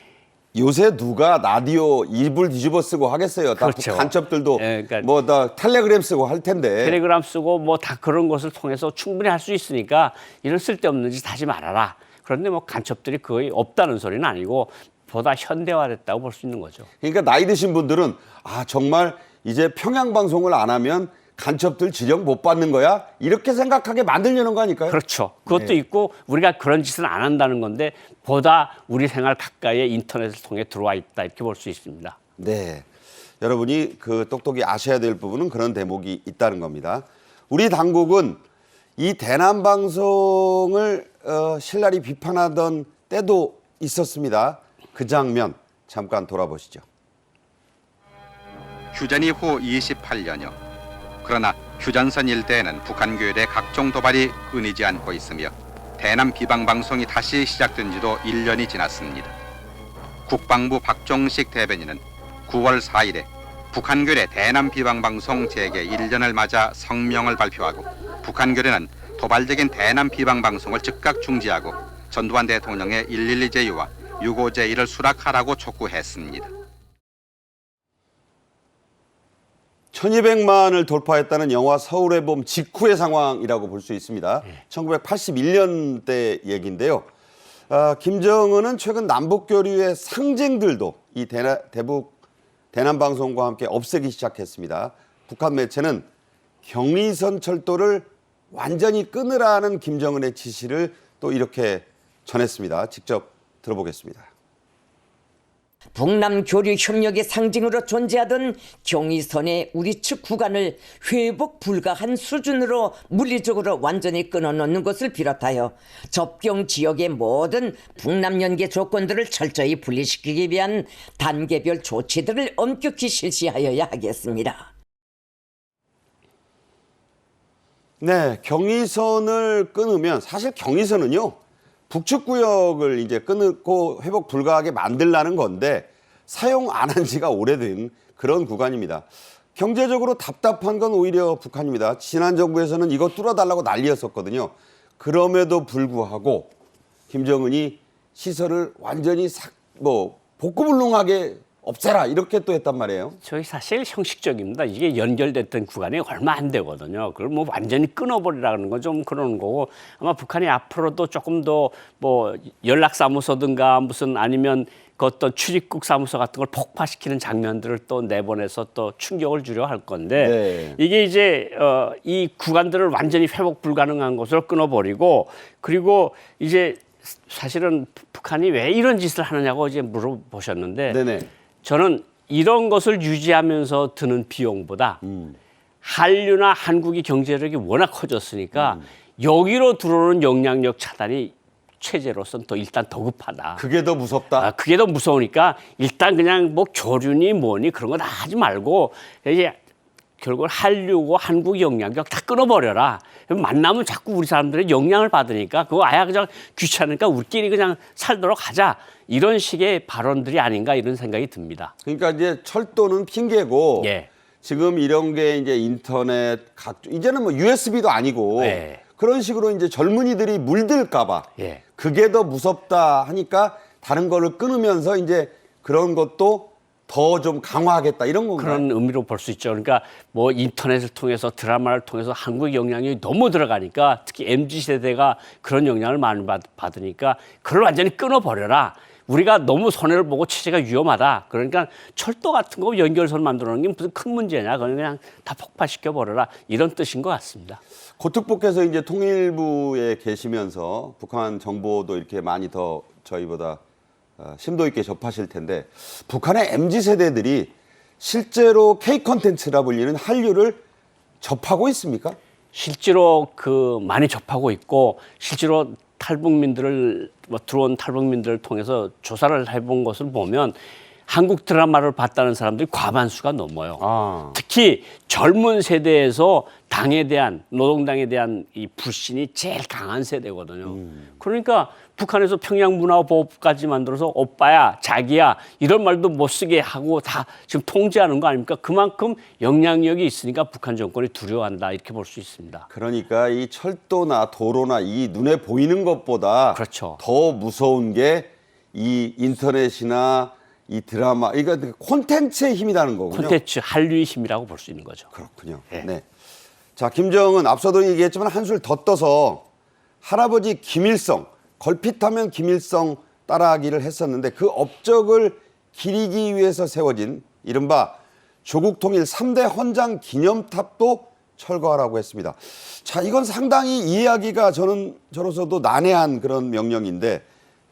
요새 누가 라디오 입을 뒤집어 쓰고 하겠어요. 다 그렇죠. 간첩들도 예, 그러니까 뭐 다 텔레그램 쓰고 할 텐데. 텔레그램 쓰고 뭐 다 그런 것을 통해서 충분히 할 수 있으니까 이런 쓸데없는 짓 하지 말아라. 그런데 뭐 간첩들이 거의 없다는 소리는 아니고 보다 현대화됐다고 볼 수 있는 거죠. 그러니까 나이 드신 분들은 아 정말 이제 평양 방송을 안 하면 간첩들 지령 못 받는 거야? 이렇게 생각하게 만들려는 거 아닐까요? 그렇죠. 그것도 있고 우리가 그런 짓은 안 한다는 건데 보다 우리 생활 가까이에 인터넷을 통해 들어와 있다 이렇게 볼 수 있습니다. 네. 여러분이 그 똑똑히 아셔야 될 부분은 그런 대목이 있다는 겁니다. 우리 당국은 이 대남 방송을 신랄히 비판하던 때도 있었습니다. 그 장면 잠깐 돌아보시죠. 휴전 이후 28년여. 그러나 휴전선 일대에는 북한 교회의 각종 도발이 끊이지 않고 있으며 대남 비방 방송이 다시 시작된 지도 1년이 지났습니다. 국방부 박종식 대변인은 9월 4일에 북한 교회 대남 비방 방송 재개 1년을 맞아 성명을 발표하고 북한 교회는 도발적인 대남 비방 방송을 즉각 중지하고 전두환 대통령의 112 제의와 6.5 제의를 수락하라고 촉구했습니다. 1200만을 돌파했다는 영화 서울의 봄 직후의 상황이라고 볼 수 있습니다. 1981년대 얘기인데요. 김정은은 최근 남북교류의 상징들도 이 대남 방송과 함께 없애기 시작했습니다. 북한 매체는 경의선 철도를 완전히 끊으라는 김정은의 지시를 또 이렇게 전했습니다. 직접 들어보겠습니다. 북남 교류 협력의 상징으로 존재하던 경의선의 우리 측 구간을 회복 불가한 수준으로 물리적으로 완전히 끊어놓는 것을 비롯하여 접경 지역의 모든 북남 연계 조건들을 철저히 분리시키기 위한 단계별 조치들을 엄격히 실시하여야 하겠습니다. 네, 경의선을 끊으면 사실 경의선은요. 북측 구역을 이제 끊고 회복 불가하게 만들라는 건데 사용 안 한 지가 오래된 그런 구간입니다. 경제적으로 답답한 건 오히려 북한입니다. 지난 정부에서는 이거 뚫어달라고 난리였었거든요. 그럼에도 불구하고 김정은이 시설을 완전히 복구불능하게 없애라 이렇게 또 했단 말이에요. 저희 사실 형식적입니다. 이게 연결됐던 구간이 얼마 안 되거든요. 그걸 뭐 완전히 끊어버리라는 건 좀 그러는 거고 아마 북한이 앞으로도 조금 더 뭐 연락사무소든가 무슨 아니면 그 어떤 출입국 사무소 같은 걸 폭파시키는 장면들을 또 내보내서 또 충격을 주려 할 건데 이게 이제 이 구간들을 완전히 회복 불가능한 것으로 끊어버리고 그리고 이제 사실은 북한이 왜 이런 짓을 하느냐고 이제 물어보셨는데 네네. 저는 이런 것을 유지하면서 드는 비용보다 한류나 한국이 경제력이 워낙 커졌으니까 여기로 들어오는 영향력 차단이 체제로서는 또 일단 더 급하다. 그게 더 무섭다. 그게 더 무서우니까 일단 그냥 뭐 교류니 뭐니 그런 거 다 하지 말고 이제 결국 한류고 한국 영향력 다 끊어버려라. 만나면 자꾸 우리 사람들의 영향을 받으니까 그거 아예 그냥 귀찮으니까 우리끼리 그냥 살도록 하자. 이런 식의 발언들이 아닌가 이런 생각이 듭니다. 그러니까 이제 철도는 핑계고 예. 지금 이런 게 이제 인터넷 이제는 뭐 USB도 아니고 예. 그런 식으로 이제 젊은이들이 물들까봐 예. 그게 더 무섭다 하니까 다른 거를 끊으면서 이제 그런 것도 더 좀 강화하겠다 이런 건가요? 그런 의미로 볼 수 있죠. 그러니까 뭐 인터넷을 통해서 드라마를 통해서 한국 영향력이 너무 들어가니까 특히 MZ세대가 그런 영향을 많이 받으니까 그걸 완전히 끊어버려라. 우리가 너무 손해를 보고 체제가 위험하다. 그러니까 철도 같은 거 연결선 만들어 놓는 게 무슨 큰 문제냐. 그냥 다 폭파시켜 버려라. 이런 뜻인 것 같습니다. 고특보께서 이제 통일부에 계시면서 북한 정보도 이렇게 많이 더 저희보다 심도 있게 접하실 텐데 북한의 MZ세대들이 실제로 K-콘텐츠라 불리는 한류를 접하고 있습니까? 실제로 많이 접하고 있고 실제로 탈북민들을 들어온 탈북민들을 통해서 조사를 해본 것을 보면 한국 드라마를 봤다는 사람들이 과반수가 넘어요. 아. 특히 젊은 세대에서 당에 대한 노동당에 대한 이 불신이 제일 강한 세대거든요. 그러니까 북한에서 평양문화보호법까지 만들어서 오빠야, 자기야 이런 말도 못 쓰게 하고 다 지금 통제하는 거 아닙니까? 그만큼 영향력이 있으니까 북한 정권이 두려워한다 이렇게 볼 수 있습니다. 그러니까 이 철도나 도로나 이 눈에 보이는 것보다 그렇죠. 더 무서운 게 이 인터넷이나 이 드라마, 이거 콘텐츠의 힘이라는 거군요. 콘텐츠 한류의 힘이라고 볼 수 있는 거죠. 그렇군요. 예. 네. 자, 김정은 앞서도 얘기했지만 한술 더 떠서 할아버지 김일성, 걸핏하면 김일성 따라하기를 했었는데 그 업적을 기리기 위해서 세워진 이른바 조국 통일 3대 헌장 기념탑도 철거하라고 했습니다. 자, 이건 상당히 이해하기가 저로서도 난해한 그런 명령인데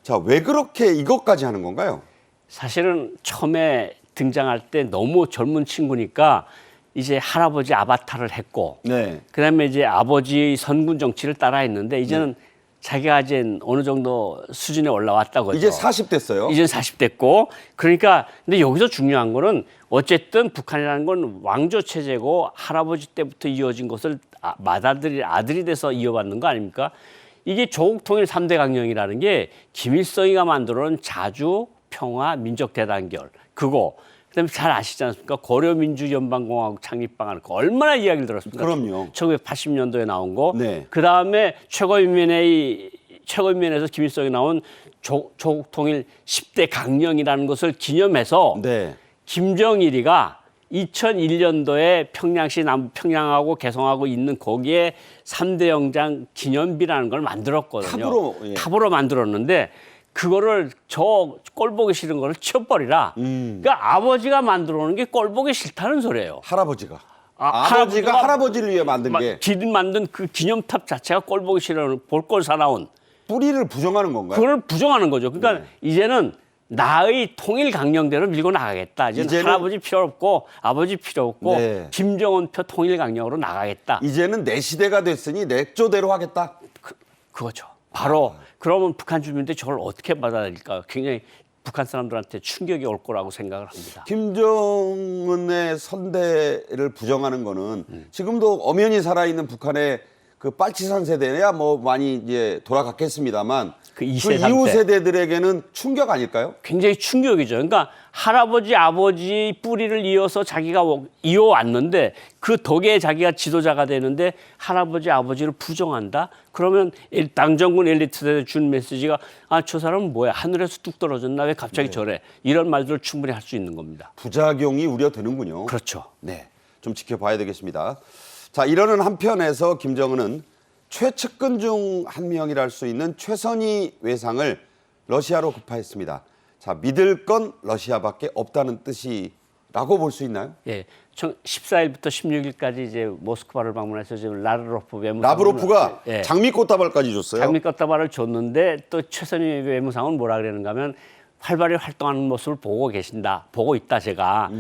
자, 왜 그렇게 이것까지 하는 건가요? 사실은 처음에 등장할 때 너무 젊은 친구니까 이제 할아버지 아바타를 했고 네. 그다음에 이제 아버지의 선군 정치를 따라했는데 이제는 자기가 이제 어느 정도 수준에 올라왔다고요. 이제 40 됐어요. 이제 40 됐고 그러니까 근데 여기서 중요한 거는 어쨌든 북한이라는 건 왕조 체제고 할아버지 때부터 이어진 것을 아들이 돼서 이어받는 거 아닙니까? 이게 조국 통일 3대 강령이라는 게 김일성이가 만들어놓은 자주 평화 민족 대단결 그거 그다음에 잘 아시지 않습니까? 고려민주연방공화국 창립방안 그 얼마나 이야기를 들었습니까? 그럼요. 1980년도에 나온 거. 네. 그다음에 최고인민회에서 김일성이 나온 조국 통일 10대 강령이라는 것을 기념해서 네. 김정일이가 2001년도에 평양시 남평양하고 개성하고 있는 거기에 3대 영장 기념비라는 걸 만들었거든요. 탑으로 만들었는데 그거를 저 꼴 보기 싫은 거를 치워버리라. 그러니까 아버지가 만들어 놓은 게 꼴 보기 싫다는 소리예요. 할아버지가. 할아버지가 할아버지를 위해 만든 게 만든 그 기념탑 자체가 꼴 보기 싫어 볼 걸 사나운 뿌리를 부정하는 건가요? 그걸 부정하는 거죠. 그러니까 이제는 나의 통일 강령대로 밀고 나가겠다. 이제는 할아버지 필요 없고 아버지 필요 없고 네. 김정은표 통일 강령으로 나가겠다. 이제는 내 시대가 됐으니 내 조대로 하겠다. 그거죠. 바로 그러면 북한 주민들이 저걸 어떻게 받아들일까? 굉장히 북한 사람들한테 충격이 올 거라고 생각을 합니다. 김정은의 선대를 부정하는 거는 지금도 엄연히 살아있는 북한의 그 빨치산 세대야 뭐 많이 이제 돌아갔겠습니다만 그 그 2세, 이후 3세. 세대들에게는 충격 아닐까요? 굉장히 충격이죠. 그러니까 할아버지, 아버지 뿌리를 이어서 자기가 이어왔는데 그 덕에 자기가 지도자가 되는데 할아버지, 아버지를 부정한다? 그러면 당정군 엘리트들에 준 메시지가 저 사람은 뭐야? 하늘에서 뚝 떨어졌나? 왜 갑자기 저래? 이런 말들을 충분히 할 수 있는 겁니다. 부작용이 우려되는군요. 그렇죠. 네, 좀 지켜봐야 되겠습니다. 자, 이러는 한편에서 김정은은 최측근 중 한 명이라 할 수 있는 최선희 외상을 러시아로 급파했습니다. 자, 믿을 건 러시아밖에 없다는 뜻이라고 볼 수 있나요? 예, 14일부터 16일까지 이제 모스크바를 방문해서 지금 라브로프가 예. 장미꽃다발까지 줬어요. 장미꽃다발을 줬는데 또 최선희 외무상은 뭐라 그러는가하면 활발히 활동하는 모습을 보고 있다 제가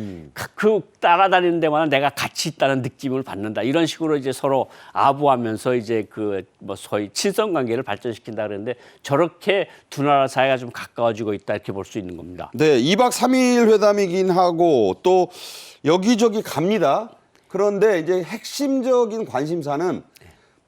그 따라다니는 데마다 내가 같이 있다는 느낌을 받는다 이런 식으로 이제 서로 아부하면서 이제 그 뭐 소위 친선 관계를 발전시킨다 그랬는데 저렇게 두 나라 사이가 좀 가까워지고 있다 이렇게 볼 수 있는 겁니다. 네, 2박 3일 회담이긴 하고 또 여기저기 갑니다. 그런데 이제 핵심적인 관심사는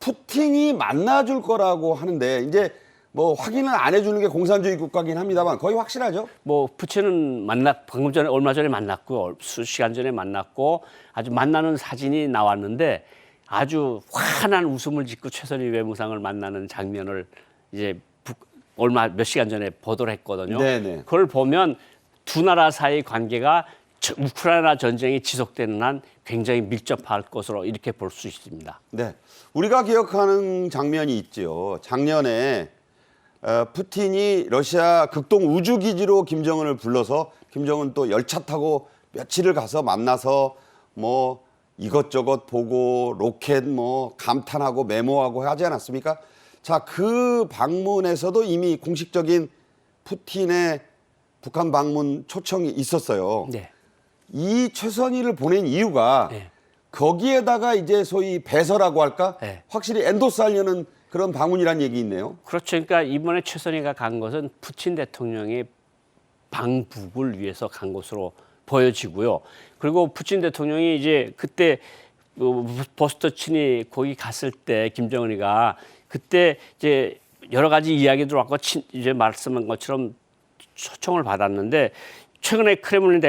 푸틴이 만나줄 거라고 하는데 이제 뭐 확인을 안 해주는 게 공산주의 국가긴 합니다만 거의 확실하죠. 뭐 푸틴은 방금 전에 얼마 전에 만났고 수시간 전에 만났고 아주 만나는 사진이 나왔는데 아주 환한 웃음을 짓고 최선희 외무상을 만나는 장면을 이제 몇 시간 전에 보도를 했거든요. 네네. 그걸 보면 두 나라 사이 관계가 우크라이나 전쟁이 지속되는 한 굉장히 밀접할 것으로 이렇게 볼 수 있습니다. 네, 우리가 기억하는 장면이 있죠. 작년에 푸틴이 러시아 극동 우주기지로 김정은을 불러서 김정은 또 열차 타고 며칠을 가서 만나서 뭐 이것저것 보고 로켓 뭐 감탄하고 메모하고 하지 않았습니까? 자, 그 방문에서도 이미 공식적인 푸틴의 북한 방문 초청이 있었어요. 네. 이 최선희를 보낸 이유가 네. 거기에다가 이제 소위 배설하고 할까? 네. 확실히 엔도스 하려는 그런 방문이란 얘기 있네요. 그렇죠. 그러니까 이번에 최선희가 간 것은 푸틴 대통령이 방북을 위해서 간 것으로 보여지고요. 그리고 푸틴 대통령이 이제 그때 보스토친이 거기 갔을 때 김정은이가 그때 이제 여러 가지 이야기 들어왔고 이제 말씀한 것처럼 초청을 받았는데 최근에 크렘린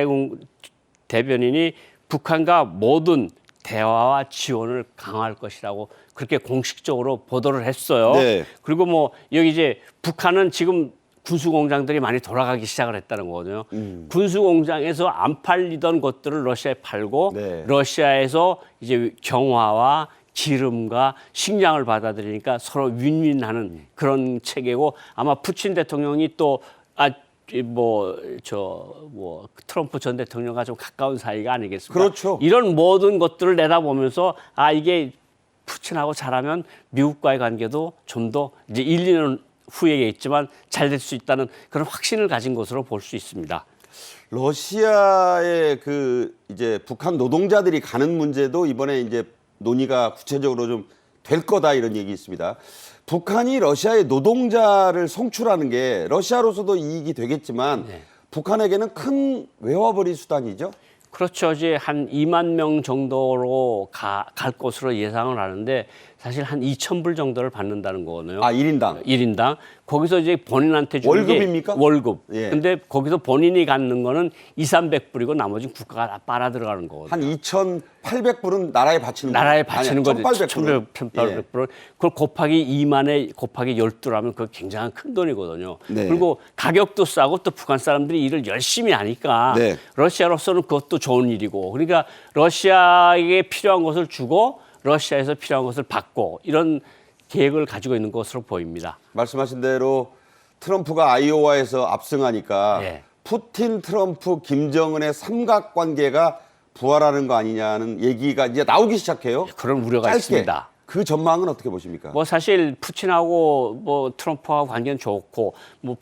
대변인이 북한과 모든 대화와 지원을 강화할 것이라고 그렇게 공식적으로 보도를 했어요. 네. 그리고 뭐 여기 이제 북한은 지금 군수공장들이 많이 돌아가기 시작을 했다는 거거든요. 군수공장에서 안 팔리던 것들을 러시아에 팔고 네. 러시아에서 이제 경화와 기름과 식량을 받아들이니까 서로 윈윈하는 그런 체계고 아마 푸틴 대통령이 또 트럼프 전 대통령과 좀 가까운 사이가 아니겠습니까? 그렇죠. 이런 모든 것들을 내다보면서 이게 푸틴하고 잘하면 미국과의 관계도 좀 더 이제 1, 2년 후에겠지만 잘 될 수 있다는 그런 확신을 가진 것으로 볼 수 있습니다. 러시아의 이제 북한 노동자들이 가는 문제도 이번에 이제 논의가 구체적으로 좀 될 거다 이런 얘기 있습니다. 북한이 러시아의 노동자를 송출하는 게 러시아로서도 이익이 되겠지만 북한에게는 큰 외화벌이 수단이죠. 그렇죠. 이제 한 2만 명 정도로 갈 것으로 예상을 하는데 사실 한 2,000불 정도를 받는다는 거거든요. 1인당. 1인당. 거기서 이제 본인한테 주는 월급입니까? 게 월급. 예. 근데 거기서 본인이 갖는 거는 2,300불이고 나머지는 국가가 다 빨아 들어가는 거거든요. 한 2,800불은 나라에 바치는 거죠. 나라에 바치는 거죠. 1,800불은. 1,800불. 그걸 곱하기 2만에 곱하기 12라면 그거 굉장히 큰 돈이거든요. 네. 그리고 가격도 싸고 또 북한 사람들이 일을 열심히 하니까 네. 러시아로서는 그것도 좋은 일이고 그러니까 러시아에게 필요한 것을 주고 러시아에서 필요한 것을 받고 이런 계획을 가지고 있는 것으로 보입니다. 말씀하신 대로 트럼프가 아이오와에서 압승하니까 예. 푸틴, 트럼프, 김정은의 삼각관계가 부활하는 거 아니냐는 얘기가 이제 나오기 시작해요. 그런 우려가 짧게. 있습니다. 그 전망은 어떻게 보십니까? 뭐 사실 푸틴하고 뭐 트럼프하고 관계는 좋고 뭐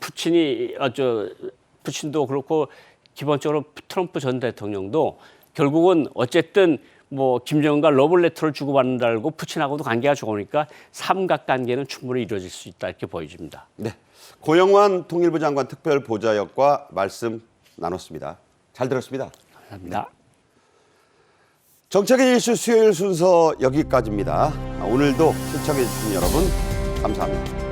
푸틴도 그렇고 기본적으로 트럼프 전 대통령도 결국은 어쨌든 뭐 김정은과 러블레터를 주고받는다고 푸틴하고도 관계가 좋으니까 삼각관계는 충분히 이루어질 수 있다 이렇게 보여집니다. 네, 고영환 통일부 장관 특별보좌역과 말씀 나눴습니다. 잘 들었습니다. 감사합니다. 정책의 이슈 수요일 순서 여기까지입니다. 오늘도 시청해 주신 여러분 감사합니다.